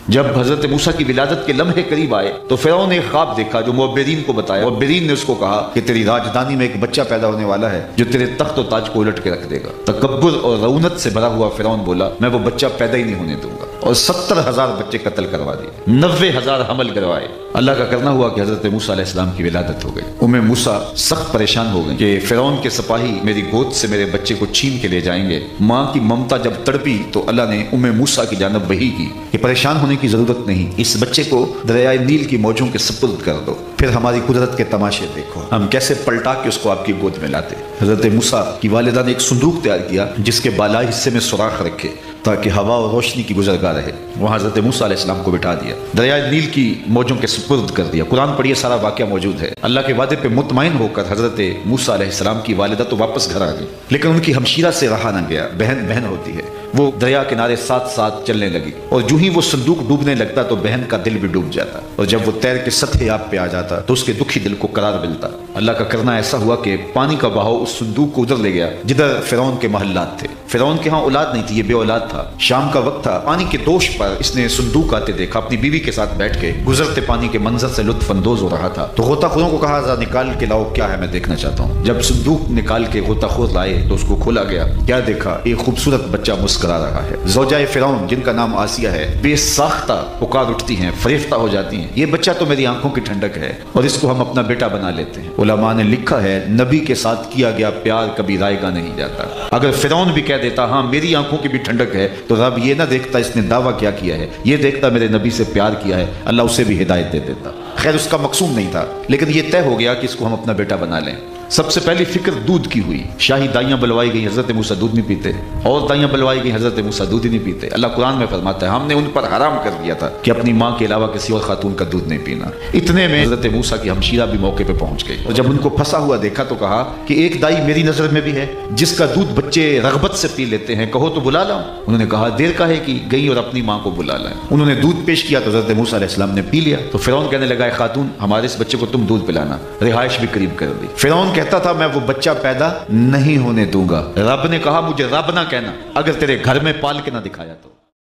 جب حضرت موسیٰ کی ولادت کے لمحے قریب آئے تو فرعون نے ایک خواب دیکھا جو معبرین کو بتایا۔ معبرین نے اس کو کہا کہ تیری راجدانی میں ایک بچہ پیدا ہونے والا ہے جو تیرے تخت و تاج کو الٹ کے رکھ دے گا۔ تکبر اور رعونت سے بھرا ہوا فرعون بولا میں وہ بچہ پیدا ہی نہیں ہونے دوں گا، اور 70,000 بچے قتل کروا دیے، 90,000 حمل کروائے۔ اللہ کا کرنا ہوا کہ حضرت موسیٰ علیہ السلام کی ولادت ہو گئی۔ موسیٰ سخت پریشان ہو گئی کہ فرعون کے سپاہی میری گود سے میرے بچے کو چھین کے لے جائیں گے۔ ماں کی ممتا جب تڑپی تو اللہ نے موسیٰ کی جانب وحی کی کہ پریشان ہونے کی ضرورت نہیں، اس بچے کو دریائے نیل کی موجوں کے سپرد کر دو، پھر ہماری قدرت کے تماشے دیکھو، ہم کیسے پلٹا کے اس کو آپ کی گود میں لاتے۔ حضرت موسیٰ کی والدہ نے ایک صندوق تیار کیا جس کے بالائی حصے میں سوراخ رکھے تاکہ ہوا اور روشنی کی گزرگاہ رہے۔ وہاں حضرت موسیٰ علیہ السلام کو بٹھا دیا، دریائے نیل کی موجوں کے سپرد کر دیا۔ قرآن پڑھیے، سارا واقعہ موجود ہے۔ اللہ کے وعدے پہ مطمئن ہو کر حضرت موسیٰ علیہ السلام کی والدہ تو واپس گھر آ گئی، لیکن ان کی ہمشیرہ سے رہا نہ گیا۔ بہن بہن ہوتی ہے، وہ دریا کنارے ساتھ ساتھ چلنے لگی، اور جو ہی وہ صندوق ڈوبنے لگتا تو بہن کا دل بھی ڈوب جاتا، اور جب وہ تیر کے سطح آب پہ آ جاتا تو اس کے دکھی دل کو قرار ملتا۔ اللہ کا کرنا ایسا ہوا کہ پانی کا بہاؤ اس صندوق کو ادھر لے گیا جدھر فرعون کے محلات تھے۔ فرعون کے ہاں اولاد نہیں تھی، یہ بے اولاد تھا۔ شام کا وقت تھا، پانی کے دوش پر اس نے صندوق آتے دیکھا، اپنی بیوی کے ساتھ بیٹھ کے گزرتے پانی کے منظر سے لطف اندوز ہو رہا تھا، تو غوطہ خوروں کو کہا ذرا نکال کے لاؤ، کیا ہے میں دیکھنا چاہتا ہوں۔ جب صندوق نکال کے غوطہ خور لائے تو اس کو کھولا گیا، کیا دیکھا؟ ایک خوبصورت بچہ مسکرا رہا ہے۔ زوجہ فرعون جن کا نام آسیہ ہے بے ساختہ پکار اٹھتی ہیں، فریفتہ ہو جاتی ہیں، یہ بچہ تو میری آنکھوں کی ٹھنڈک ہے اور اس کو ہم اپنا بیٹا بنا لیتے ہیں۔ علماء نے لکھا ہے نبی کے ساتھ کیا گیا پیار کبھی رائے گا نہیں جاتا۔ اگر فرعون بھی کہہ دیتا ہاں میری آنکھوں کی بھی ٹھنڈک ہے، تو رب یہ نہ دیکھتا اس نے دعویٰ کیا ہے، یہ دیکھتا میرے نبی سے پیار کیا ہے، اللہ اسے بھی ہدایت دے دیتا۔ خیر اس کا مقصود نہیں تھا، لیکن یہ طے ہو گیا کہ اس کو ہم اپنا بیٹا بنا لیں۔ سب سے پہلی فکر دودھ کی ہوئی، شاہی دائیاں بلوائی گئی، حضرت موسیٰ دودھ نہیں پیتے، اور دائیاں بلوائی گئی، حضرت موسیٰ دودھ ہی نہیں پیتے۔ اللہ قرآن میں فرماتا ہے ہم نے ان پر حرام کر دیا تھا کہ اپنی ماں کے علاوہ کسی اور خاتون کا دودھ نہیں پینا۔ اتنے میں حضرت موسیٰ کی ہمشیرہ بھی موقع پہ پہنچ گئی، اور جب ان کو پھنسا ہوا دیکھا تو کہا کہ ایک دائی میری نظر میں بھی ہے جس کا دودھ بچے رغبت سے پی لیتے ہیں، کہو تو بلا لاؤں۔ انہوں نے کہا دیر کا ہے کہ گئی اور اپنی ماں کو بلا لائیں۔ انہوں نے دودھ پیش کیا تو حضرت موسیٰ علیہ السلام نے پی لیا، تو فرعون کہنے لگا اے خاتون ہمارے اس بچے کو تم دودھ پلانا، رہائش بھی قریب کر دی۔ فرعون کہتا تھا میں وہ بچہ پیدا نہیں ہونے دوں گا، رب نے کہا مجھے رب نہ کہنا، اگر تیرے گھر میں پال کے نہ دکھایا تو۔